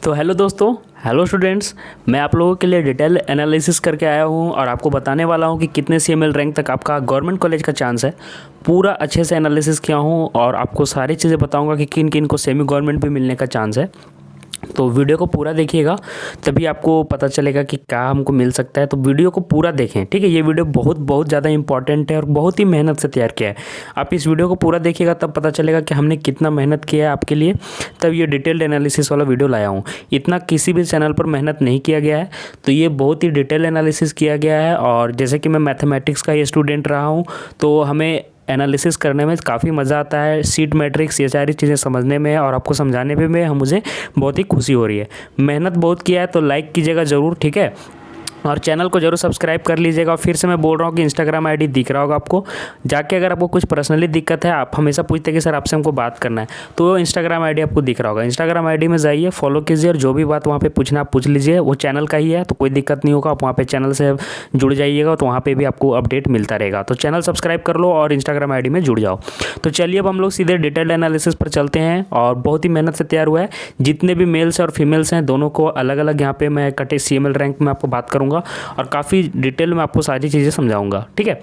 तो हेलो दोस्तों, hello students. मैं आप लोगों के लिए डिटेल एनालिसिस करके आया हूं और आपको बताने वाला हूं कि कितने CML रैंक तक आपका गवर्नमेंट कॉलेज का चांस है। पूरा अच्छे से एनालिसिस किया हूं और आपको सारी चीज़ें बताऊंगा कि किन किन को सेमी गवर्नमेंट भी मिलने का चांस है। तो वीडियो को पूरा देखिएगा, तभी आपको पता चलेगा कि क्या हमको मिल सकता है। तो वीडियो को पूरा देखें, ठीक है। ये वीडियो बहुत ज़्यादा इंपॉर्टेंट है और बहुत ही मेहनत से तैयार किया है। आप इस वीडियो को पूरा देखिएगा, तब पता चलेगा कि हमने कितना मेहनत किया है आपके लिए। तब ये डिटेल्ड एनालिसिस वाला वीडियो लाया हूँ। इतना किसी भी चैनल पर मेहनत नहीं किया गया है, तो ये बहुत ही डिटेल एनालिसिस किया गया है। और जैसे कि मैं मैथमेटिक्स का ये स्टूडेंट रहा हूँ, तो हमें एनालिसिस करने में काफ़ी मज़ा आता है। सीट मैट्रिक्स, ये सारी चीज़ें समझने में और आपको समझाने पे में मुझे बहुत ही खुशी हो रही है। मेहनत बहुत किया है, तो लाइक कीजिएगा ज़रूर, ठीक है। और चैनल को जरूर सब्सक्राइब कर लीजिएगा। और फिर से मैं बोल रहा हूँ कि इंस्टाग्राम आईडी दिख रहा होगा आपको, जाके अगर आपको कुछ पर्सनली दिक्कत है, आप हमेशा पूछते हैं कि सर आपसे हमको बात करना है, तो वो इंस्टाग्राम आईडी आपको दिख रहा होगा। इंस्टाग्राम आईडी में जाइए, फॉलो कीजिए और जो भी बात वहाँ पे पूछना आप पूछ लीजिए। वो चैनल का ही है, तो कोई दिक्कत नहीं होगा। आप वहाँ पे चैनल से जुड़ जाइएगा, तो वहाँ पर भी आपको अपडेट मिलता रहेगा। तो चैनल सब्सक्राइब कर लो और इंस्टाग्राम आई डी में जुड़ जाओ। तो चलिए अब हम लोग सीधे डिटेल्ड एनालिसिस पर चलते हैं। और बहुत ही मेहनत से तैयार हुआ है। जितने भी मेल्स और फीमेल्स हैं, दोनों को अलग अलग यहाँ पे मैं कटे CML रैंक में आपको बात करूँगा और काफ़ी डिटेल में आपको सारी चीज़ें समझाऊंगा, ठीक है।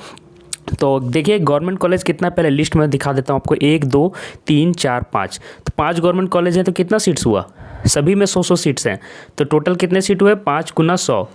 तो देखिए गवर्नमेंट कॉलेज कितना, पहले लिस्ट में दिखा देता हूँ आपको। 1 2 3 4 5, तो 5 गवर्नमेंट कॉलेज हैं। तो कितना सीट्स हुआ, सभी में 100 सीट्स हैं। तो टोटल कितने सीट हुए, 5 गुना 100,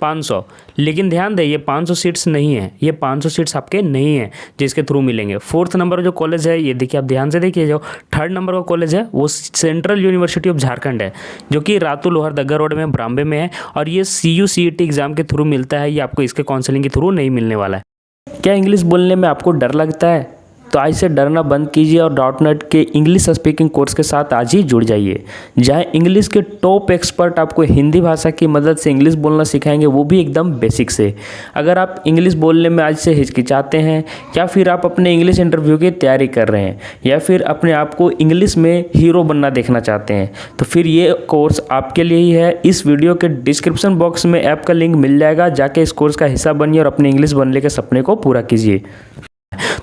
500। लेकिन ध्यान दें, ये 500 सीट्स नहीं है, ये 500 सीट्स आपके नहीं हैं जिसके थ्रू मिलेंगे। 4th नंबर जो कॉलेज है, ये देखिए, आप ध्यान से देखिए। जो 3rd नंबर का कॉलेज है वो सेंट्रल यूनिवर्सिटी ऑफ झारखंड है, जो कि रातू लोहरदगा रोड में ब्राम्बे में है। और ये CU/CET एग्जाम के थ्रू मिलता है, ये आपको इसके काउंसलिंग के थ्रू नहीं मिलने वाला है। क्या इंग्लिश बोलने में आपको डर लगता है? तो आज से डरना बंद कीजिए और .NET के इंग्लिश स्पीकिंग कोर्स के साथ आज ही जुड़ जाइए, जहां इंग्लिश के टॉप एक्सपर्ट आपको हिंदी भाषा की मदद से इंग्लिश बोलना सिखाएंगे, वो भी एकदम बेसिक से। अगर आप इंग्लिश बोलने में आज से हिचकिचाते हैं, या फिर आप अपने इंग्लिश इंटरव्यू की तैयारी कर रहे हैं, या फिर अपने आप को इंग्लिश में हीरो बनना देखना चाहते हैं, तो फिर ये कोर्स आपके लिए ही है। इस वीडियो के डिस्क्रिप्शन बॉक्स में ऐप का लिंक मिल जाएगा, जाके इस कोर्स का हिस्सा बनिए और अपने इंग्लिश बनने के सपने को पूरा कीजिए।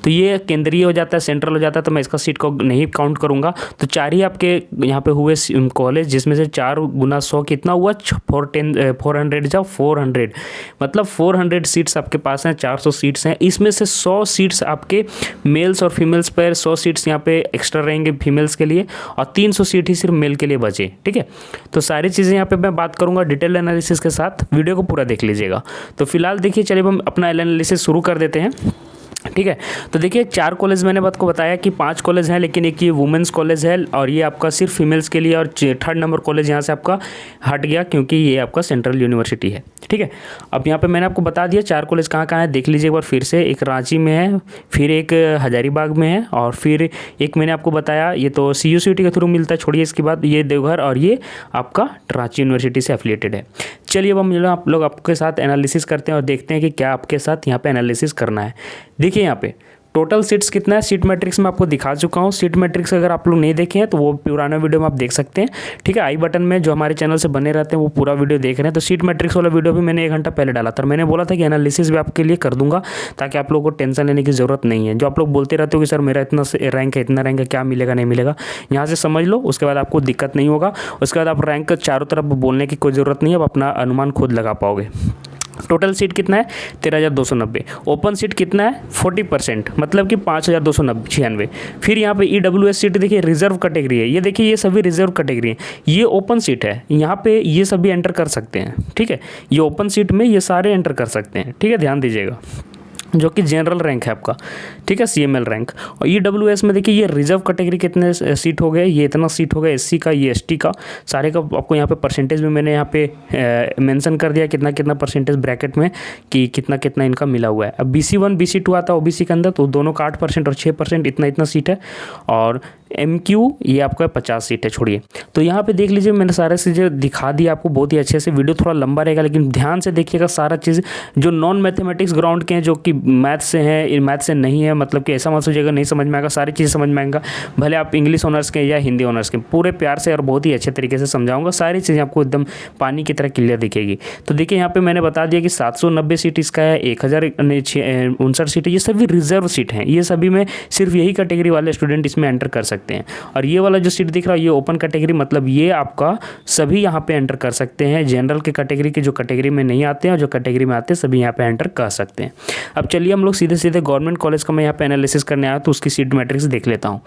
तो ये केंद्रीय हो जाता है, सेंट्रल हो जाता है, तो मैं इसका सीट को नहीं काउंट करूंगा। तो 4 ही आपके यहाँ पे हुए कॉलेज, जिसमें से 4 गुना 100 कितना हुआ, 400 जा 400, मतलब 400 सीट्स आपके पास हैं। 400 सीट्स हैं, इसमें से 100 सीट्स आपके मेल्स और फीमेल्स पर, 100 सीट्स यहाँ पे एक्स्ट्रा रहेंगे फीमेल्स के लिए, और 300 सीट ही सिर्फ मेल के लिए बचे, ठीक है। तो सारी चीज़ें यहाँ पे मैं बात करूँगा डिटेल एनालिसिस के साथ, वीडियो को पूरा देख लीजिएगा। तो फिलहाल देखिए, चलिए हम अपना एनालिसिस शुरू कर देते हैं, ठीक है। तो देखिए 4 कॉलेज मैंने आपको बताया कि 5 कॉलेज हैं, लेकिन एक ये वुमेंस कॉलेज है और ये आपका सिर्फ फीमेल्स के लिए। और 3rd नंबर कॉलेज यहाँ से आपका हट गया, क्योंकि ये आपका सेंट्रल यूनिवर्सिटी है, ठीक है। अब यहाँ पे मैंने आपको बता दिया 4 कॉलेज कहाँ कहाँ है, देख लीजिए एक बार फिर से। एक रांची में है, फिर एक हजारीबाग में है, और फिर एक मैंने आपको बताया ये तो CU/CET के थ्रू मिलता है, छोड़िए इसके बाद ये देवघर, और ये आपका रांची यूनिवर्सिटी से एफिलिएटेड है। चलिए अब हम आप लोग आपके साथ एनालिसिस करते हैं और देखते हैं कि क्या आपके साथ यहाँ पे एनालिसिस करना है। देखिए यहाँ पे टोटल सीट्स कितना है, सीट मैट्रिक्स में आपको दिखा चुका हूँ। सीट मैट्रिक्स अगर आप लोग नहीं देखे हैं तो वो पुराना वीडियो में आप देख सकते हैं, ठीक है। आई बटन में जो हमारे चैनल से बने रहते हैं वो पूरा वीडियो देख रहे हैं। तो सीट मैट्रिक्स वाला वीडियो भी मैंने 1 घंटा पहले डाला था। मैंने बोला था कि एनालिसिस भी आपके लिए कर दूंगा, ताकि आप लोगों को टेंशन लेने की ज़रूरत नहीं है। जो आप लोग बोलते रहते हो कि सर मेरा इतना रैंक है, इतना रैंक है, क्या मिलेगा नहीं मिलेगा, यहाँ से समझ लो, उसके बाद आपको दिक्कत नहीं होगा। उसके बाद आप रैंक चारों तरफ बोलने की कोई ज़रूरत नहीं है, आप अपना अनुमान खुद लगा पाओगे। टोटल सीट कितना है, 13,290। ओपन सीट कितना है, 40%, मतलब कि 5,296। फिर यहाँ पे EWS सीट देखिए, रिजर्व कैटेगरी है। ये देखिए, ये सभी रिजर्व कैटेगरी है। ये ओपन सीट है, यहाँ पे ये सभी एंटर कर सकते हैं, ठीक है। ये ओपन सीट में ये सारे एंटर कर सकते हैं, ठीक है, ध्यान दीजिएगा। जो कि जनरल रैंक है आपका, ठीक है, CML रैंक। और EWS में देखिए, ये रिजर्व कैटेगरी कितने सीट हो गए, ये इतना सीट हो गया, SC का, ये ST का, सारे का आपको यहाँ पे परसेंटेज में मैंने यहाँ पे मेंशन कर दिया, कितना कितना परसेंटेज ब्रैकेट में, कि कितना कितना इनका मिला हुआ है। अब BC1 BC2 आता है OBC के अंदर, तो दोनों का 8% और 6%, इतना इतना सीट है। और MQ ये आपका 50 सीट है, छोड़िए। तो यहाँ पे देख लीजिए, मैंने सारे चीज़ें दिखा दी आपको बहुत ही अच्छे से। वीडियो थोड़ा लंबा रहेगा, लेकिन ध्यान से देखिएगा सारा चीज़। जो नॉन मैथमेटिक्स ग्राउंड के हैं, जो कि मैथ से हैं, मैथ से नहीं है, मतलब कि ऐसा मत सोचिएगा नहीं समझ में आएगा, सारी चीज़ें समझ में आएगा। भले आप इंग्लिश ऑनर्स के या हिंदी ऑनर्स के, पूरे प्यार से और बहुत ही अच्छे तरीके से समझाऊंगा। सारी चीज़ें आपको एकदम पानी की तरह क्लियर दिखेगी। तो देखिए यहाँ पे मैंने बता दिया कि 790 सीट इसका है, 1059 सीट है, ये सभी रिजर्व सीट हैं। ये सभी में सिर्फ यही कैटेगरी वाले स्टूडेंट इसमें एंटर कर सकते सकते हैं। और ये वाला जो सीट दिख रहा है ये ओपन कैटेगरी, मतलब ये आपका सभी यहाँ पे एंटर कर सकते हैं। जनरल के कैटेगरी के जो कैटेगरी में नहीं आते हैं और जो कैटेगरी में आते हैं सभी यहाँ पे एंटर कर सकते हैं। अब चलिए हम लोग सीधे सीधे गवर्नमेंट कॉलेज का मैं यहाँ पे एनालिसिस करने आया तो उसकी सीट मैट्रिक्स देख लेता हूँ।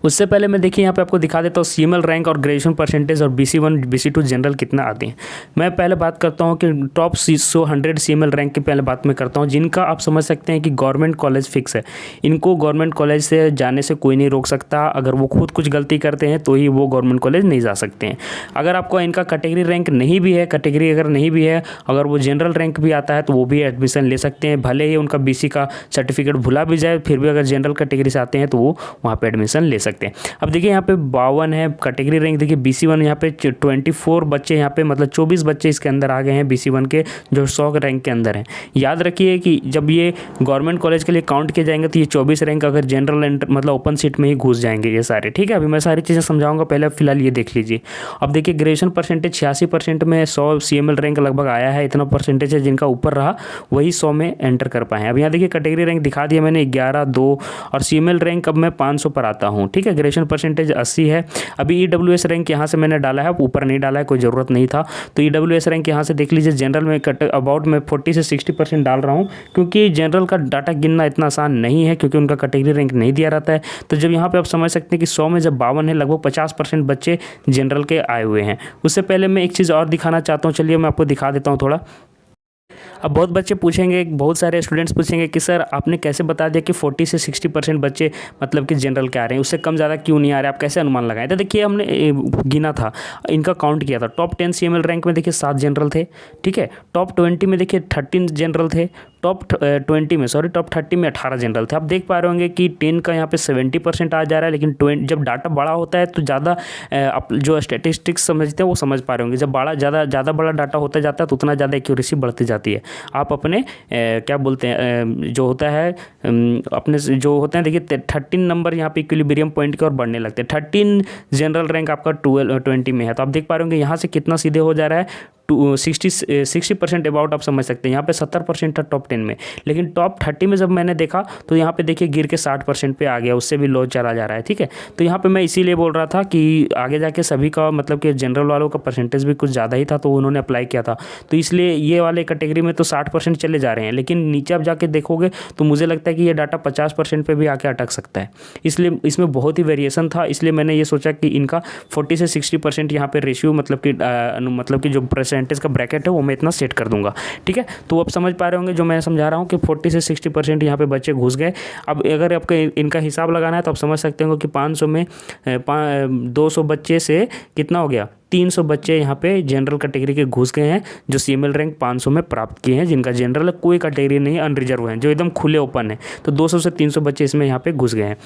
उससे पहले मैं देखिए यहाँ पे आपको दिखा देता हूँ सीएमएल रैंक और ग्रेजुएशन परसेंटेज और BC1 BC2 जनरल कितना आते हैं। मैं पहले बात करता हूँ कि टॉप 100 सीएमएल रैंक की पहले बात मैं करता हूँ, जिनका आप समझ सकते हैं कि गवर्नमेंट कॉलेज फिक्स है। इनको गवर्नमेंट कॉलेज से जाने से कोई नहीं रोक सकता। अगर वो खुद कुछ गलती करते हैं तो ही वो गवर्नमेंट कॉलेज नहीं जा सकते हैं। अगर आपको इनका कैटेगरी रैंक नहीं भी है, कैटेगरी अगर नहीं भी है, अगर वो जनरल रैंक भी आता है तो वो भी एडमिशन ले सकते हैं। भले ही उनका BC का सर्टिफिकेट भुला भी जाए, फिर भी अगर जनरल कैटेगरी से आते हैं तो वो वहाँ पर एडमिशन ले सकते हैं। अब देखिए यहाँ पे 52 है कैटेगरी रैंक। देखिए BC1 यहाँ पे 24 बच्चे यहाँ पे मतलब 24 बच्चे इसके अंदर आ गए हैं BC1 के, जो 100 रैंक के अंदर हैं। याद रखिए कि जब ये गवर्नमेंट कॉलेज के लिए काउंट किए जाएंगे तो ये 24 रैंक अगर जनरल मतलब ओपन सीट में ही घुस जाएंगे ये सारे। ठीक है, अभी मैं सारी चीज़ें समझाऊंगा, पहले फिलहाल ये देख लीजिए। अब देखिए ग्रेजुएशन परसेंटेज 86% में 100 सीएमएल रैंक लगभग आया है। इतना परसेंटेज है, जिनका ऊपर रहा वही 100 में एंटर कर पाए हैं। अब यहाँ देखिए कैटेगरी रैंक दिखा दिया मैंने 11, 2 और सीएमएल रैंक अब मैं 500 पर आता हूँ। ठीक है, ग्रेजुएशन परसेंटेज 80 है। अभी EWS रैंक यहाँ से मैंने डाला है, ऊपर नहीं डाला है, कोई ज़रूरत नहीं था। तो EWS रैंक यहाँ से देख लीजिए। जनरल में अबाउट में 40 से 60% डाल रहा हूँ, क्योंकि जनरल का डाटा गिनना इतना आसान नहीं है, क्योंकि उनका कैटेगरी रैंक नहीं दिया रहता है। तो जब यहाँ पे आप समझ सकते हैं कि 100 में जब 52 है, लगभग 50% बच्चे जनरल के आए हुए हैं। उससे पहले मैं एक चीज़ और दिखाना चाहता हूँ, चलिए मैं आपको दिखा देता हूँ थोड़ा। अब बहुत बच्चे पूछेंगे, बहुत सारे स्टूडेंट्स पूछेंगे कि सर आपने कैसे बता दिया कि 40 से 60% बच्चे मतलब कि जनरल के आ रहे हैं, उससे कम ज़्यादा क्यों नहीं आ रहे, आप कैसे अनुमान लगाएं? तो देखिए हमने गिना था, इनका काउंट किया था। टॉप 10 सीएमएल रैंक में देखिए 7 जनरल थे। ठीक है, टॉप 20 में देखिए 13 जनरल थे। टॉप 30 में 18 जनरल थे। आप देख पा रहे होंगे कि 10 का यहाँ पे 70% आ जा रहा है, लेकिन जब डाटा बड़ा होता है तो ज़्यादा जो स्टैटिस्टिक्स समझते हैं वो समझ पा रहे होंगे। जब ज़्यादा बड़ा डाटा होता जाता है तो उतना ज़्यादा एक्यूरेसी बढ़ती जाती है। आप अपने क्या बोलते हैं जो होता है अपने जो होते हैं, देखिए 13 नंबर यहाँ पे इक्विलिब्रियम पॉइंट की ओर बढ़ने लगते हैं। 13 जनरल रैंक आपका 20 में है, तो आप देख पा रहे होंगे यहाँ से कितना सीधे हो जा रहा है 60% अबाउट आप समझ सकते हैं। यहाँ पे 70% था टॉप 10 में, लेकिन टॉप 30 में जब मैंने देखा तो यहाँ पे देखिए गिर के 60% पे आ गया, उससे भी लो चला जा रहा है। ठीक है, तो यहाँ पे मैं इसीलिए बोल रहा था कि आगे जाके सभी का मतलब कि जनरल वालों का परसेंटेज भी कुछ ज़्यादा ही था, तो उन्होंने अप्लाई किया था, तो इसलिए ये वाले कैटेगरी में तो 60% चले जा रहे हैं। लेकिन नीचे आप जाके देखोगे तो मुझे लगता है कि ये डाटा 50% पे भी आके अटक सकता है, इसलिए इसमें बहुत ही वेरिएशन था। इसलिए मैंने ये सोचा कि इनका 40 से 60% यहाँ पे रेशियो मतलब कि जो परसेंटेज का ब्रैकेट है वो मैं इतना सेट कर दूंगा। ठीक है, तो आप समझ पा रहे होंगे जो मैं समझा रहा हूँ कि 40 से 60% यहाँ पे बच्चे घुस गए। अब अगर आपको इनका हिसाब लगाना है तो आप समझ सकते हो कि 500 में 200 बच्चे से कितना हो गया, 300 बच्चे यहाँ पे जनरल कैटेगरी के घुस गए हैं, जो सीएमएल रैंक 500 में प्राप्त किए हैं, जिनका जनरल कोई कैटेगरी नहीं, अनरिजर्व हैं, जो एकदम खुले ओपन है। तो 200 से 300 बच्चे इसमें यहाँ पे घुस गए हैं।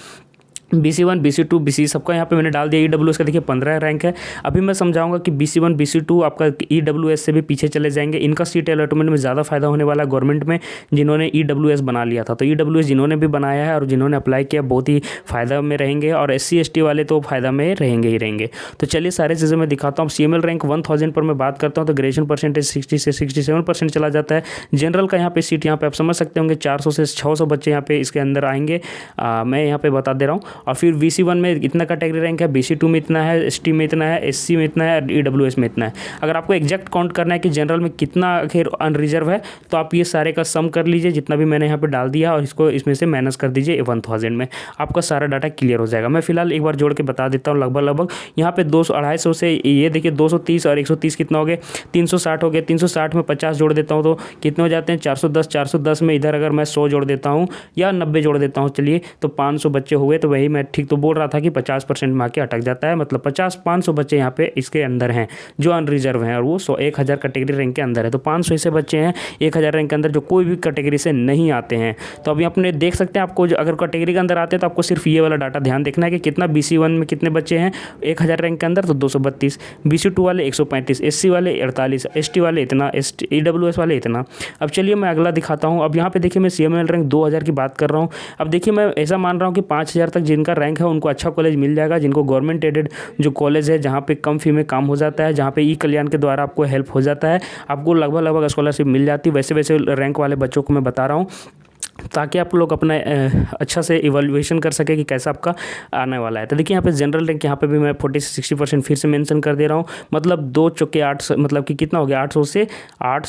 BC1 BC2 BC सबका यहाँ पे मैंने डाल दिया। EWS का देखिए 15 रैंक है। अभी मैं समझाऊंगा कि BC1 BC2 आपका EWS से भी पीछे चले जाएंगे। इनका सीट अलॉटमेंट में ज़्यादा फायदा होने वाला है गवर्नमेंट में, जिन्होंने EWS बना लिया था। तो EWS जिन्होंने भी बनाया है और जिन्होंने अप्लाई किया बहुत ही फ़ायदा में रहेंगे, और SC ST वाले तो फ़ायदा में रहेंगे ही रहेंगे। तो चलिए सारी चीज़ें मैं दिखाता हूँ। CML रैंक 1000 पर मैं बात करता हूँ तो ग्रेजुएशन परसेंटेज 60 से 67% चला जाता है। जनरल का यहाँ पे सीट यहाँ पे आप समझ सकते होंगे 400 से 600 बच्चे यहाँ पे इसके अंदर आएंगे। मैं यहाँ पे बता दे रहा हूँ। और फिर BC1 में इतना कैटेगरी रैंक है, BC2 में इतना है, ST में इतना है, SC में इतना है, EWS में इतना है। अगर आपको एग्जैक्ट काउंट करना है कि जनरल में कितना आखिर अनरिजर्व है, तो आप ये सारे का सम कर लीजिए जितना भी मैंने यहाँ पे डाल दिया, और इसको इसमें से माइनस कर दीजिए 1000 में, आपका सारा डाटा क्लियर हो जाएगा। मैं फिलहाल एक बार जोड़ के बता देता हूँ। लगभग यहाँ पे 200-250 से ये देखिए 230 और 130 कितना हो गए, 360 हो गए। 360 में 50 जोड़ देता हूँ तो कितने हो जाते हैं, 410। 410 में इधर अगर मैं 100 जोड़ देता हूँ या 90 जोड़ देता हूँ, चलिए तो 500 बच्चे हुए। तो वही मैं ठीक तो बोल रहा था कि 50% में आके अटक जाता है, मतलब 500 बच्चे यहाँ पे इसके अंदर हैं जो अनरिजर्व हैं, और वो 1000 कैटेगरी रैंक के अंदर है। तो 500 ऐसे बच्चे हैं 1000 रैंक के अंदर जो कोई भी कैटेगरी से नहीं आते हैं। तो अभी अपने देख सकते हैं, आपको अगर कैटेगरी के अंदर आते हैं तो आपको सिर्फ ये वाला डाटा ध्यान देखना है कि कितना BC1 में कितने बच्चे हैं 1000 रैंक के अंदर, तो 232, BC2 वाले 135, SC वाले 48, ST वाले इतना, EWS वाले इतना। अब चलिए मैं अगला दिखाता हूँ। अब यहाँ पे देखिए मैं CML रैंक 2000 की बात कर रहा हूँ। अब देखिए मैं ऐसा मान रहा हूँ कि 5000 तक जिनका रैंक है उनको अच्छा कॉलेज मिल जाएगा, जिनको गवर्नमेंट एडेड जो कॉलेज है जहाँ पे कम फी में काम हो जाता है, जहाँ पे ई-कल्याण के द्वारा आपको हेल्प हो जाता है, आपको लगभग स्कॉलरशिप मिल जाती है। वैसे रैंक वाले बच्चों को मैं बता रहा हूँ। ताकि आप लोग अपना अच्छा से इवैल्यूएशन कर सके कि कैसा आपका आने वाला है। तो देखिए यहाँ पे जनरल रैंक यहाँ पे भी मैं 40 से 60% फिर से मेंशन कर दे रहा हूँ। मतलब 2 चौके 8, मतलब कि कितना हो गया 800 से 8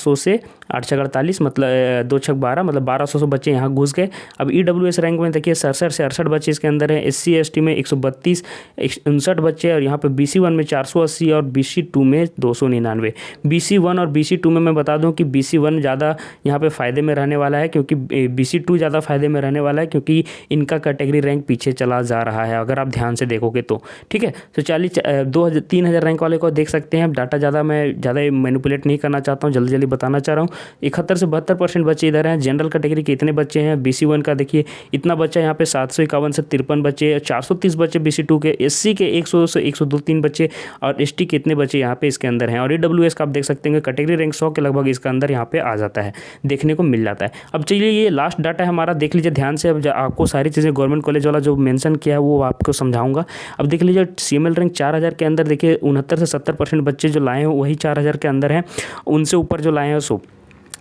छक 48, मतलब 2 छक 12, मतलब 1200 बच्चे यहाँ घुस गए। अब EWS रैंक में देखिए 67 से 68 बच्चे इसके अंदर हैं। SC ST में 132 59 बच्चे, और यहाँ पे BC1 में 480 और BC2 में 299। BC1 और BC2 में मैं बता दूँ कि BC1 ज़्यादा यहाँ पे फ़ायदे में रहने वाला है, क्योंकि BC2 ज़्यादा फायदे में रहने वाला है, क्योंकि इनका कैटेगरी रैंक पीछे चला जा रहा है अगर आप ध्यान से देखोगे तो। ठीक है, तो 3000 रैंक वाले को देख सकते हैं। डाटा मैं ज़्यादा मैनिपुलेट नहीं करना चाहता हूँ, जल्दी जल्दी बताना चाह रहा हूँ। 71 से 72% बच्चे इधर हैं। जनरल कैटेगरी के इतने बच्चे हैं। BC1 का देखिए इतना बच्चा यहाँ पे 751 से 53 बच्चे, 430 बच्चे BC2 के, SC के 100 से 102-3 बच्चे, और ST के इतने बच्चे यहाँ पे इसके अंदर हैं। और EWS का आप देख सकते हैं कैटेगरी रैंक 100 के लगभग इसके अंदर यहाँ पे आ जाता है, देखने को मिल जाता है। अब चलिए ये लास्ट डाटा है हमारा, देख लीजिए ध्यान से। अब आपको सारी चीज़ें गवर्नमेंट कॉलेज वाला जो मेंशन किया है वो आपको समझाऊंगा। अब देख लीजिए CML रैंक 4000 के अंदर देखिए 69 से 70% बच्चे जो लाए हैं वही 4000 के अंदर हैं, उनसे ऊपर जो लाए हैं 100।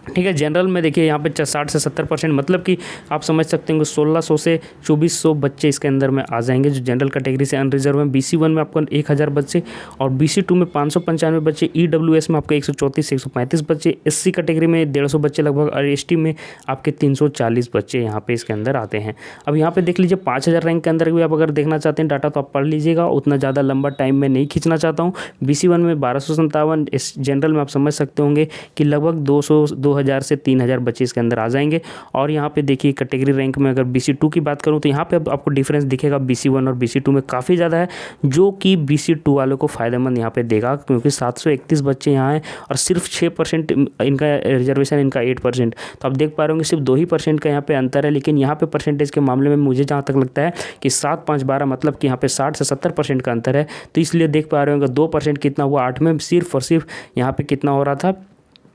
ठीक है, जनरल में देखिए यहाँ पे 60 से 70%, मतलब कि आप समझ सकते हैं 1600 से 2400 बच्चे इसके अंदर में आ जाएंगे जो जनरल कैटेगरी से अनरिजर्व में। BC1 में आपको 1000 बच्चे, और BC2 में 595 बच्चे, EWS में आपके 134 से 135 बच्चे, SC कैटेगरी में 150 बच्चे लगभग, और ST में आपके 340 बच्चे यहाँ पे इसके अंदर आते हैं। अब यहाँ पे देख लीजिए 5000 रैंक के अंदर भी आप अगर देखना चाहते हैं डाटा तो आप पढ़ लीजिएगा, उतना ज़्यादा लंबा टाइम में नहीं खींचना चाहता हूँ। BC1 में 1257, इस जनरल में आप समझ सकते होंगे कि लगभग 2000 से 3000 बच्चे इसके अंदर आ जाएंगे। और यहाँ पे देखिए कैटेगरी रैंक में अगर BC2 की बात करूँ तो यहाँ पे आपको डिफरेंस दिखेगा BC1 और BC2 में काफ़ी ज़्यादा है, जो कि BC2 वालों को फ़ायदेमंद यहाँ पे देगा, क्योंकि 731 बच्चे यहाँ हैं और सिर्फ 6% इनका रिजर्वेशन, इनका 8%। तो आप देख पा रहे होंगे सिर्फ 2% का यहाँ पे अंतर है। लेकिन यहाँ पे परसेंटेज के मामले में मुझे जहाँ तक लगता है कि 7, 5, 12, मतलब कि यहाँ पे 60 से 70% का अंतर है। तो इसलिए देख पा रहे होंगे 2% कितना हुआ 8 में, सिर्फ और सिर्फ यहाँ पे कितना हो रहा था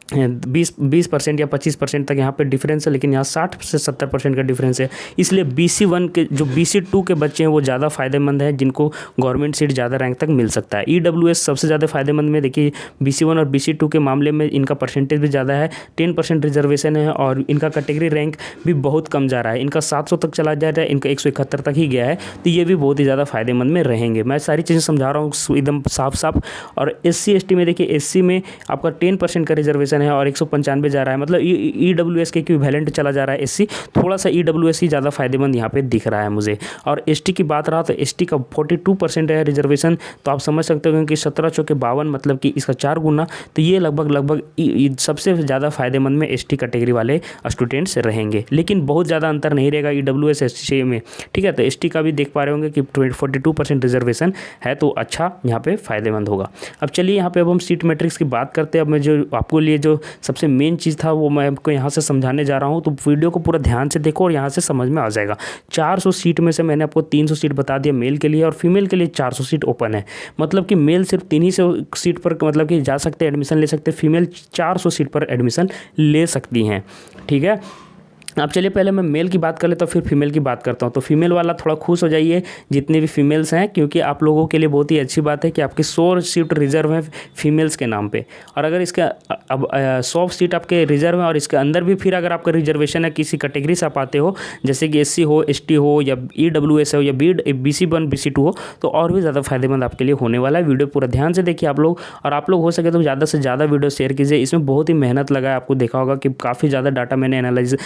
20% या 25% तक यहाँ पे डिफरेंस है, लेकिन यहाँ 60 से 70% का डिफरेंस है। इसलिए BC1 के जो BC2 के बच्चे हैं वो ज़्यादा फायदेमंद है, जिनको गवर्नमेंट सीट ज़्यादा रैंक तक मिल सकता है। EWS सबसे ज़्यादा फायदेमंद में देखिए BC1 और BC2 के मामले में इनका परसेंटेज भी ज़्यादा है, 10% रिजर्वेशन है, और इनका कैटेगरी रैंक भी बहुत कम जा रहा है। इनका 700 तक चला जा रहा है, इनका 171 तक ही गया है। तो ये भी बहुत ही ज़्यादा फायदेमंद में रहेंगे। मैं सारी चीज़ें समझा रहा हूँ एकदम साफ साफ। और SC ST में देखिए SC में आपका 10% का रिजर्वेशन है और 195 जा रहा है, मतलब EWS के इक्विवेलेंट चला जा रहा है SC। थोड़ा सा EWS ही ज़्यादा फायदेमंद यहाँ पे दिख रहा है मुझे। और ST की बात रहा तो ST का 42% है रिजर्वेशन। तो आप समझ सकते हो कि 17 चौके 52, मतलब कि इसका 4 गुना। तो ये लगभग सबसे ज़्यादा फायदेमंद में ST कैटेगरी वाले स्टूडेंट्स रहेंगे, लेकिन बहुत ज़्यादा अंतर नहीं रहेगा EWS SC में। ठीक है, तो ST का भी देख पा रहे होंगे कि 42% रिजर्वेशन है, तो अच्छा यहाँ पे फायदेमंद होगा। अब चलिए यहाँ पे अब हम सीट मैट्रिक्स की बात करते हैं। अब मैं जो आपको लिए जो सबसे मेन चीज़ था वो मैं आपको यहाँ से समझाने जा रहा हूँ, तो वीडियो को पूरा ध्यान से देखो और यहाँ से समझ में आ जाएगा। 400 सीट में से मैंने आपको 300 सीट बता दिया मेल के लिए, और फीमेल के लिए 400 सीट ओपन है। मतलब कि मेल सिर्फ 300 सीट पर मतलब कि जा सकते हैं, एडमिशन ले सकते हैं। फीमेल 400 सीट पर एडमिशन ले सकती हैं। ठीक है, अब चलिए पहले मैं मेल की बात कर लेता हूँ, फिर फीमेल की बात करता हूँ। तो फीमेल वाला थोड़ा खुश हो जाइए जितने भी फीमेल्स हैं, क्योंकि आप लोगों के लिए बहुत ही अच्छी बात है कि आपकी 100 सीट रिजर्व है फीमेल्स के नाम पे। और अगर इसका अब 100 सीट आपके रिजर्व है और इसके अंदर भी फिर अगर आपका रिजर्वेशन है, किसी कैटेगरी से आप आते हो, जैसे कि SC हो, ST हो, या EWS हो, या BC1 BC2 हो, तो और भी ज़्यादा फायदेमंद आपके लिए होने वाला है। वीडियो पूरा ध्यान से देखिए आप लोग, और आप लोग हो सके तो ज़्यादा से ज़्यादा वीडियो शेयर कीजिए। इसमें बहुत ही मेहनत लगा है, आपको देखा होगा कि काफ़ी ज़्यादा डाटा मैंने एनालाइज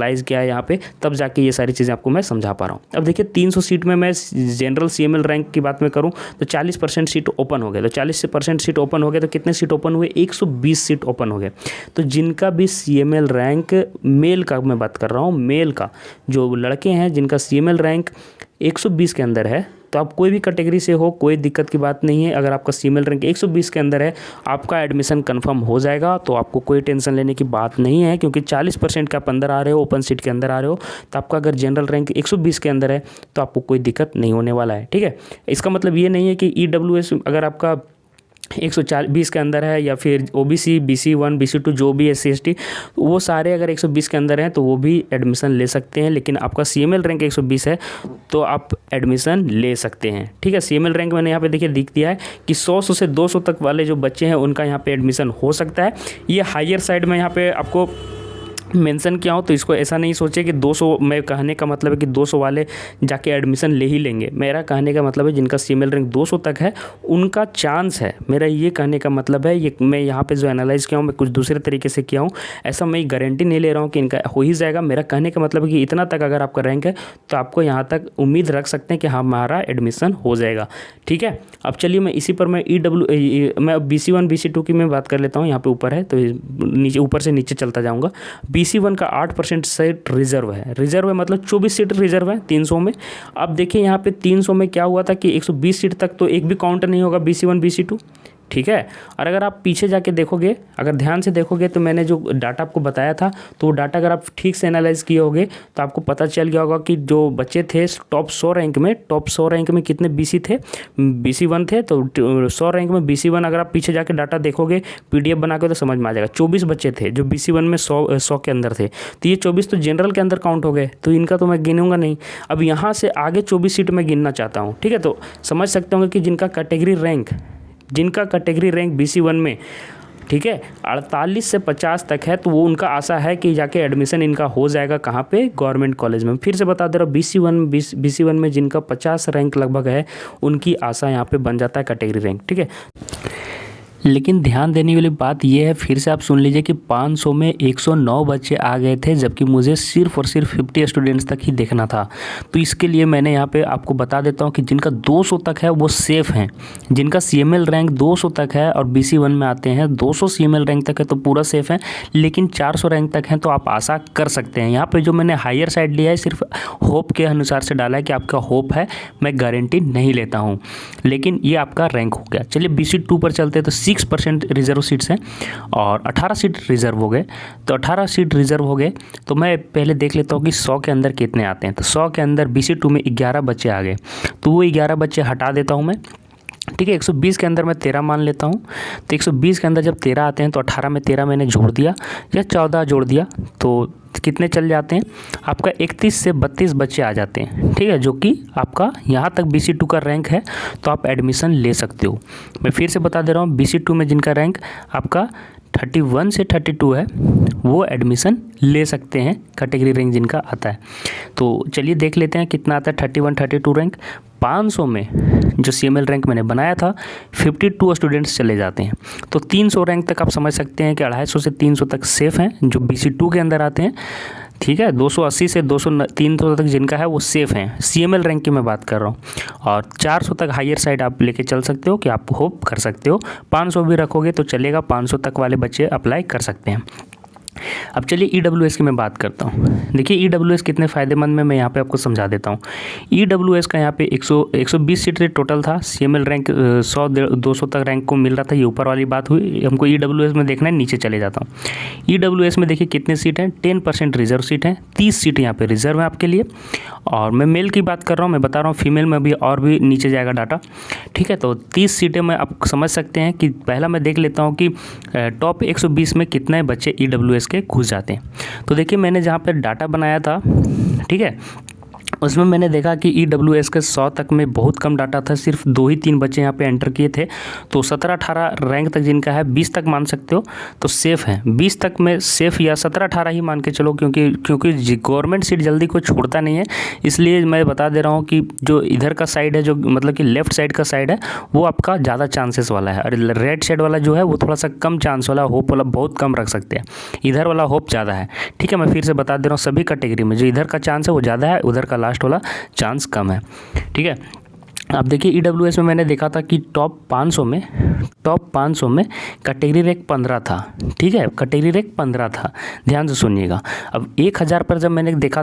किया है यहाँ पे, तब जाके ये सारी चीज़ें आपको मैं समझा पा रहा हूँ। अब देखिए 300 सीट में मैं जनरल CML रैंक की बात में करूँ तो 40% सीट ओपन हो गए। तो 40% सीट ओपन हो गए तो कितने सीट ओपन हुए? 120 सीट ओपन हो गए। तो जिनका भी CML रैंक, मेल का मैं बात कर रहा हूँ, मेल का जो लड़के हैं जिनका CML रैंक 120 के अंदर है, तो आप कोई भी कैटेगरी से हो, कोई दिक्कत की बात नहीं है। अगर आपका CML रैंक 120 के अंदर है, आपका एडमिशन कंफर्म हो जाएगा। तो आपको कोई टेंशन लेने की बात नहीं है, क्योंकि 40% का आप अंदर आ रहे हो, ओपन सीट के अंदर आ रहे हो। तो आपका अगर जनरल रैंक 120 के अंदर है तो आपको कोई दिक्कत नहीं होने वाला है। ठीक है, इसका मतलब ये नहीं है कि EWS अगर आपका 120 के अंदर है, या फिर OBC BC1 BC2 जो भी SC ST वो सारे अगर 120 के अंदर हैं तो वो भी एडमिशन ले सकते हैं। लेकिन आपका CML रैंक 120 है तो आप एडमिशन ले सकते हैं। ठीक है, CML रैंक मैंने यहाँ पे देखिए दिख दिया है कि 100 से 200 तक वाले जो बच्चे हैं उनका यहाँ पे एडमिशन हो सकता है। ये हायर साइड में यहाँ पे आपको मेंशन किया हूँ, तो इसको ऐसा नहीं सोचे कि 200, मैं कहने का मतलब है कि 200 वाले जाके एडमिशन ले ही लेंगे। मेरा कहने का मतलब है जिनका सीएमएल रैंक 200 तक है उनका चांस है, मेरा ये कहने का मतलब है। ये मैं यहाँ पे जो एनालाइज़ किया हूँ मैं कुछ दूसरे तरीके से किया हूँ, ऐसा मैं गारंटी नहीं ले रहा हूँ कि इनका हो ही जाएगा। मेरा कहने का मतलब है कि इतना तक अगर आपका रैंक है तो आपको यहाँ तक उम्मीद रख सकते हैं कि हमारा एडमिशन हो जाएगा, ठीक है। अब चलिए मैं इसी पर मैं मैं BC1 BC2 की मैं बात कर लेता हूँ। यहाँ पे ऊपर है तो नीचे, ऊपर से नीचे चलता जाऊँगा। BC1 का 8% सीट रिजर्व है। रिजर्व है मतलब 24 सीट रिजर्व है 300 में। अब देखिए यहाँ पे 300 में क्या हुआ था कि 120 सीट तक तो एक भी काउंट नहीं होगा BC1 BC2, ठीक है। और अगर आप पीछे जाके देखोगे, अगर ध्यान से देखोगे तो मैंने जो डाटा आपको बताया था, तो वो डाटा अगर आप ठीक से एनालाइज किए होगे तो आपको पता चल गया होगा कि जो बच्चे थे टॉप 100 रैंक में कितने BC थे, BC1 थे। तो 100 रैंक में BC1 अगर आप पीछे जाके डाटा देखोगे PDF बना के तो समझ में आ जाएगा। 24 बच्चे थे जो BC1 में 100 के अंदर थे, तो ये 24 तो जनरल के अंदर काउंट हो गए, तो इनका तो मैं गिनूंगा नहीं। अब यहाँ से आगे 24 सीट में गिनना चाहता हूँ, ठीक है। तो समझ सकते होंगे कि जिनका कैटेगरी रैंक BC1 में, ठीक है, 48 से 50 तक है, तो वो उनका आशा है कि जाके एडमिशन इनका हो जाएगा कहाँ पे, गवर्नमेंट कॉलेज में। फिर से बता दे रहा हूँ, BC1 में जिनका 50 रैंक लगभग है उनकी आशा यहाँ पे बन जाता है कैटेगरी रैंक, ठीक है। लेकिन ध्यान देने वाली बात यह है, फिर से आप सुन लीजिए कि 500 में 109 बच्चे आ गए थे, जबकि मुझे सिर्फ और सिर्फ 50 स्टूडेंट्स तक ही देखना था। तो इसके लिए मैंने यहाँ पे आपको बता देता हूँ कि जिनका 200 तक है वो सेफ़ हैं। जिनका CML रैंक 200 तक है और BC1 में आते हैं, 200 CML रैंक तक है तो पूरा सेफ़ है। लेकिन 400 रैंक तक है तो आप आशा कर सकते हैं। यहाँ पर जो मैंने हायर साइड लिया है सिर्फ होप के अनुसार से डाला है कि आपका होप है, मैं गारंटी नहीं लेता हूँ। लेकिन ये आपका रैंक हो गया। चलिए BC2 पर चलते हैं। तो 6% रिजर्व सीट्स हैं और 18 सीट रिजर्व हो गए। तो 18 सीट रिजर्व हो गए तो मैं पहले देख लेता हूँ कि 100 के अंदर कितने आते हैं। तो 100 के अंदर BC2 में 11 बच्चे आ गए, तो वो 11 बच्चे हटा देता हूँ मैं, ठीक है। 120 के अंदर मैं 13 मान लेता हूँ। तो 120 के अंदर जब 13 आते हैं तो 18 में 13 मैंने जोड़ दिया या 14 जोड़ दिया, तो कितने चल जाते हैं आपका 31 से 32 बच्चे आ जाते हैं, ठीक है। जो कि आपका यहाँ तक BC2 का रैंक है तो आप एडमिशन ले सकते हो। मैं फिर से बता दे रहा हूँ, BC2 में जिनका रैंक आपका 31 से 32 है वो एडमिशन ले सकते हैं, कैटेगरी रैंक जिनका आता है। तो चलिए देख लेते हैं कितना आता है 31 32 रैंक। 500 में जो CML रैंक मैंने बनाया था 52 स्टूडेंट्स चले जाते हैं। तो 300 रैंक तक आप समझ सकते हैं कि 250 से 300 तक सेफ़ हैं जो BC2 के अंदर आते हैं, ठीक है। 280 से 300 तक जिनका है वो सेफ़ हैं, CML रैंक की मैं बात कर रहा हूँ। और 400 तक हायर साइड आप लेके चल सकते हो कि आप होप कर सकते हो। 500 भी रखोगे तो चलेगा, 500 तक वाले बच्चे अप्लाई कर सकते हैं। अब चलिए EWS की मैं बात करता हूँ। देखिए EWS कितने फ़ायदेमंद में मैं यहाँ पे आपको समझा देता हूँ। EWS का यहाँ पे 120 सीट टोटल था। CML रैंक 100 200 तक रैंक को मिल रहा था, ये ऊपर वाली बात हुई। हमको EWS में देखना है, नीचे चले जाता हूँ। EWS में देखिए कितने सीट हैं, 10% रिजर्व सीट हैं, 30 सीट यहाँ पर रिजर्व है आपके लिए। और मैं मेल की बात कर रहा हूँ, मैं बता रहा हूँ फीमेल में भी और भी नीचे जाएगा डाटा, ठीक है। तो 30 सीटें में आप समझ सकते हैं कि पहला मैं देख लेता हूँ कि टॉप 120 में कितने बच्चे EWS के घुस जाते हैं। तो देखिए मैंने जहाँ पर डाटा बनाया था, ठीक है, उसमें मैंने देखा कि EWS के 100 तक में बहुत कम डाटा था, सिर्फ 2 ही 3 बच्चे यहाँ पे एंटर किए थे। तो 17-18 रैंक तक जिनका है, 20 तक मान सकते हो तो सेफ़ है। 20 तक में सेफ़ या 17-18 ही मान के चलो, क्योंकि गवर्नमेंट सीट जल्दी कोई छोड़ता नहीं है। इसलिए मैं बता दे रहा हूँ कि जो इधर का साइड है, जो मतलब कि लेफ़्ट साइड का साइड है, वो आपका ज़्यादा चांसेस वाला है। और राइट साइड वाला जो है वो थोड़ा सा कम चांस वाला, होप वाला बहुत कम रख सकते हैं। इधर वाला होप ज़्यादा है, ठीक है। मैं फिर से बता दे रहा हूँ, सभी कैटेगरी में जो इधर का चांस है वो ज़्यादा है, उधर का लास्ट वाला चांस कम है, ठीक है। अब देखिए EWS में मैंने देखा था कि टॉप 500 में कैटेगरी रैंक 15 था, ठीक है। कैटेगरी रैंक 15 था, ध्यान से सुनिएगा। अब 1000 पर जब मैंने देखा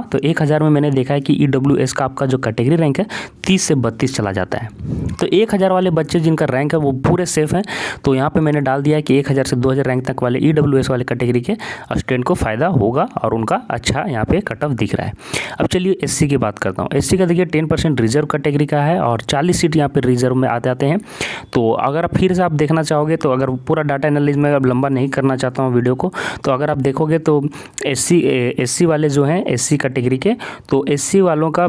तो 1000 में मैंने देखा है कि EWS का आपका जो कैटेगरी रैंक है 30 से 32 चला जाता है। तो 1000 वाले बच्चे जिनका रैंक है वो पूरे सेफ़ हैं। तो यहाँ पे मैंने डाल दिया है कि 1000 से 2000 रैंक तक वाले EWS वाले कैटेगरी के स्टूडेंट को फ़ायदा होगा और उनका अच्छा यहाँ पे कट ऑफ दिख रहा है। अब चलिए SC की बात करता हूँ। SC का देखिए 10% रिजर्व कैटेगरी का है और 40 सीट यहाँ पे रिजर्व में आ जाते हैं। तो अगर आप फिर से आप देखना चाहोगे, तो अगर पूरा डाटा एनालिसिस में अब लंबा नहीं करना चाहता हूँ वीडियो को, तो अगर आप देखोगे तो SC वाले जो हैं SC कैटेगरी के, तो SC वालों का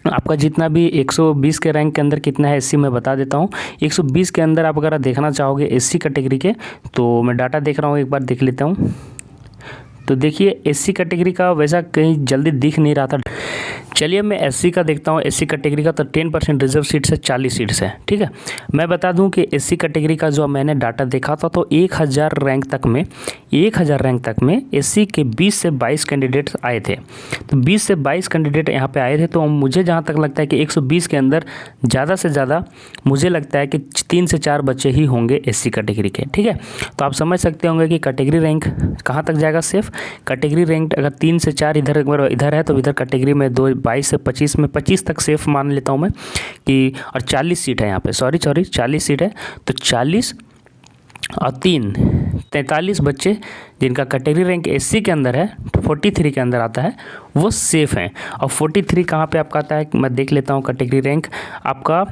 आपका जितना भी 120 के रैंक के अंदर कितना है SC मैं बता देता हूँ। 120 के अंदर आप अगर देखना चाहोगे SC कैटेगरी के, तो मैं डाटा देख रहा हूँ, एक बार देख लेता हूँ। तो देखिए एससी कैटेगरी का वैसा कहीं जल्दी दिख नहीं रहा था। चलिए मैं एससी का देखता हूँ। एससी कैटेगरी का तो 10% रिजर्व सीट्स है, 40 सीट्स है। ठीक है, मैं बता दूं कि एससी कैटेगरी का जो मैंने डाटा देखा था तो 1000 रैंक तक में एससी के 20 से 22 कैंडिडेट्स आए थे। तो 20 से 22 कैंडिडेट यहाँ पे आए थे। तो मुझे जहाँ तक लगता है कि 120 के अंदर ज़्यादा से ज़्यादा मुझे लगता है कि 3 से 4 बच्चे ही होंगे एससी कैटेगरी के। ठीक है, तो आप समझ सकते होंगे कि कैटेगरी रैंक कहाँ तक जाएगा सेफ। कैटेगरी रैंक अगर 3 से 4 इधर है तो इधर कैटेगरी में 22 से 25 में 25 तक सेफ मान लेता हूँ मैं कि, और 40 सीट है यहाँ पे, सॉरी 40 सीट है। तो 40 और 3 43 बच्चे जिनका कैटेगरी रैंक एससी के अंदर है, 43 के अंदर आता है, वो सेफ़ हैं। और 43 कहाँ पे आपका आता है, मैं देख लेता हूँ। कैटेगरी रैंक आपका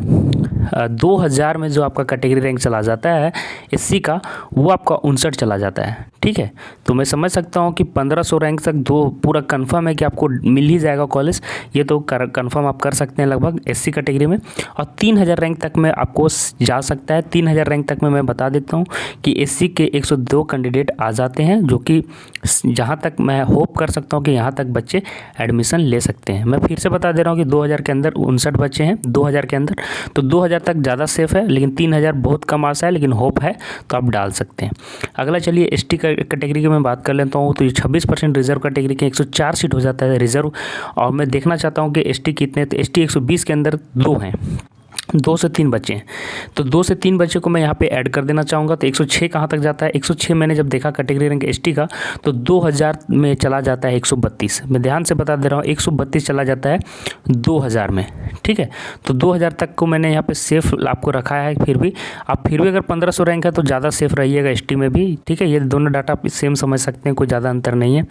2000 में जो आपका कैटेगरी रैंक चला जाता है एससी का, वो आपका 59 चला जाता है। ठीक है, तो मैं समझ सकता हूँ कि 1500 रैंक तक पूरा कंफर्म है कि आपको मिल ही जाएगा कॉलेज। ये तो कंफर्म आप कर सकते हैं लगभग एससी कैटेगरी में। और 3000 रैंक तक में आपको जा सकता है। 3000 रैंक तक में मैं बता देता हूँ कि एससी के 102 कैंडिडेट आ जाते हैं, जो कि जहाँ तक मैं होप कर सकता हूँ कि यहाँ तक बच्चे एडमिशन ले सकते हैं। मैं फिर से बता दे रहा हूँ कि 2000 के अंदर 59 बच्चे हैं, 2000 के अंदर। तो 2000 तक ज़्यादा सेफ है, लेकिन 3000 बहुत कम आशा है, लेकिन होप है तो आप डाल सकते हैं। अगला चलिए एसटी कैटेगरी की मैं बात कर लेता हूँ। तो ये 26% रिजर्व कैटेगरी के 104 सीट हो जाता है रिजर्व। और मैं देखना चाहता हूँ कि एसटी कितने, तो एसटी 120 के अंदर 2 हैं, 2 से 3 बच्चे हैं। तो 2 से 3 बच्चे को मैं यहाँ पे ऐड कर देना चाहूँगा। तो 106 कहाँ तक जाता है, 106 मैंने जब देखा कैटेगरी रैंक एसटी का तो 2000 में चला जाता है 132। मैं ध्यान से बता दे रहा हूँ, 132 चला जाता है 2000 में। ठीक है, तो 2000 तक को मैंने यहाँ पे सेफ आपको रखा है। फिर भी अगर 1500 रैंक है तो ज़्यादा सेफ रहिएगा एसटी में भी। ठीक है, ये दोनों डाटा आप सेम समझ सकते हैं, कोई ज़्यादा अंतर नहीं है।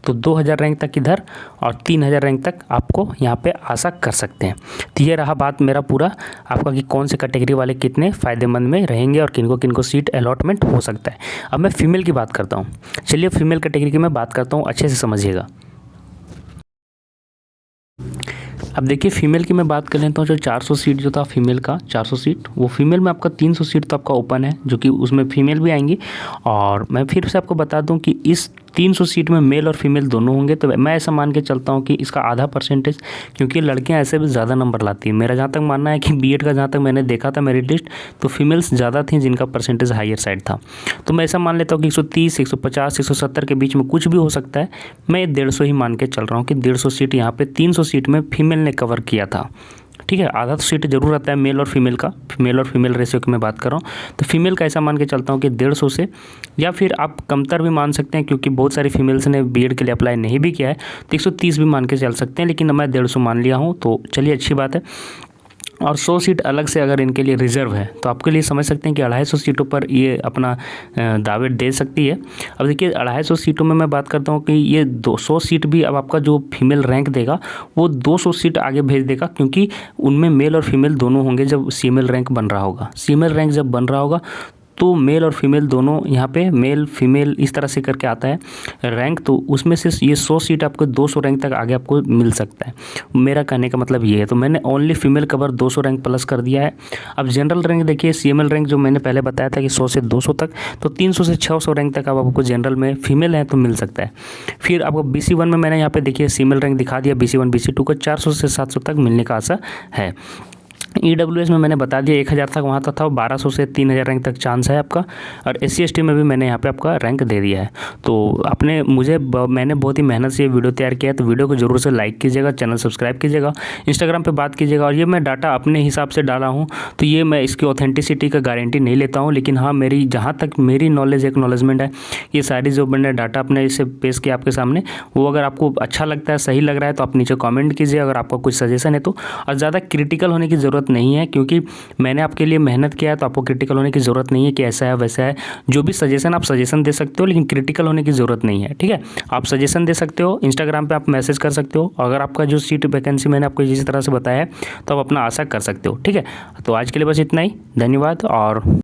तो 2000 रैंक तक इधर और 3000 रैंक तक आपको यहाँ पे आशा कर सकते हैं। तो ये रहा बात मेरा पूरा आपका कि कौन से कैटेगरी वाले कितने फ़ायदेमंद में रहेंगे और किनको किनको सीट अलॉटमेंट हो सकता है। अब मैं फीमेल की बात करता हूँ। चलिए फीमेल कैटेगरी की मैं बात करता हूँ, अच्छे से समझिएगा। अब देखिए फीमेल की मैं बात कर लेता हूँ। जो 400 सीट जो था फीमेल का 400 सीट, वो फीमेल में आपका 300 सीट तो आपका ओपन है, जो कि उसमें फीमेल भी आएंगी। और मैं फिर से आपको बता दूं कि इस 300 सीट में मेल और फीमेल दोनों होंगे। तो मैं ऐसा मान के चलता हूँ कि इसका आधा परसेंटेज, क्योंकि लड़कियाँ ऐसे भी ज़्यादा नंबर लाती हैं। मेरा जहाँ तक मानना है कि बीएड का जहाँ तक मैंने देखा था मेरिट लिस्ट, तो फीमेल्स ज़्यादा थी जिनका परसेंटेज हायर साइड था। तो मैं ऐसा मान लेता हूँ कि 130, 150, 170 के बीच में कुछ भी हो सकता है। मैं 150 ही मान के चल रहा हूँ कि 150 सीट यहाँ पे 300 सीट में फीमेल ने कवर किया था। ठीक है, आधा तो सीट जरूर आता है मेल और फीमेल रेशियो की मैं बात कर रहा हूँ। तो फीमेल का ऐसा मान के चलता हूँ कि 150 से, या फिर आप कमतर भी मान सकते हैं, क्योंकि बहुत सारी फीमेल्स ने बीएड के लिए अप्लाई नहीं भी किया है। तो 130 भी मान के चल सकते हैं, लेकिन मैं 150 मान लिया हूँ। तो चलिए अच्छी बात है। और 100 सीट अलग से अगर इनके लिए रिजर्व है तो आपके लिए समझ सकते हैं कि 250 सीटों पर ये अपना दावे दे सकती है। अब देखिए 250 सीटों में मैं बात करता हूँ कि ये 200 सीट भी अब आपका जो फीमेल रैंक देगा वो 200 सीट आगे भेज देगा, क्योंकि उनमें मेल और फीमेल दोनों होंगे। जब फीमेल रैंक बन रहा होगा, फीमेल रैंक जब बन रहा होगा तो मेल और फीमेल दोनों यहाँ पे मेल फीमेल इस तरह से करके आता है रैंक। तो उसमें से ये 100 सीट आपको 200 रैंक तक आगे आपको मिल सकता है। मेरा कहने का मतलब ये है। तो मैंने only female cover 200 rank plus कर दिया है। अब जनरल रैंक देखिए, सीएमएल रैंक जो मैंने पहले बताया था कि 100 से 200 तक, तो 300 से 600 रैंक तक अब आपको जनरल में फीमेल है तो मिल सकता है। फिर आपको BC1 में मैंने यहाँ पे देखिए सीएमएल रैंक दिखा दिया। BC1 BC2 को 400 से 700 तक मिलने का आशा है। EWS में मैंने बता दिया 1000 तक वहाँ तक था, 1200 से 3000 रैंक तक चांस है आपका। और SC ST में भी मैंने यहाँ पे आपका रैंक दे दिया है। तो मैंने बहुत ही मेहनत से ये वीडियो तैयार किया है। तो वीडियो को जरूर से लाइक कीजिएगा, चैनल सब्सक्राइब कीजिएगा, इंस्टाग्राम पे बात कीजिएगा। और ये मैं डाटा अपने हिसाब से डाला हूँ, तो ये मैं इसकी ऑथेंटिसिटी का गारंटी नहीं लेता हूँ, लेकिन हाँ मेरी जहाँ तक मेरी नॉलेज एक्नॉलेजमेंट है, ये सारी जो मैंने डाटा अपने इसे पेश किया आपके सामने, वो अगर आपको अच्छा लगता है, सही लग रहा है, तो आप नीचे कॉमेंट कीजिए अगर आपका कुछ सजेशन है तो। और ज़्यादा क्रिटिकल होने की ज़रूरत नहीं है, क्योंकि मैंने आपके लिए मेहनत किया है, तो आपको क्रिटिकल होने की ज़रूरत नहीं है कि ऐसा है वैसा है। जो भी सजेशन आप सजेशन दे सकते हो, लेकिन क्रिटिकल होने की ज़रूरत नहीं है। ठीक है, आप सजेशन दे सकते हो, इंस्टाग्राम पे आप मैसेज कर सकते हो। अगर आपका जो सीट वैकेंसी मैंने आपको जिस तरह से बताया है तो आप अपना आशा कर सकते हो। ठीक है, तो आज के लिए बस इतना ही। धन्यवाद। और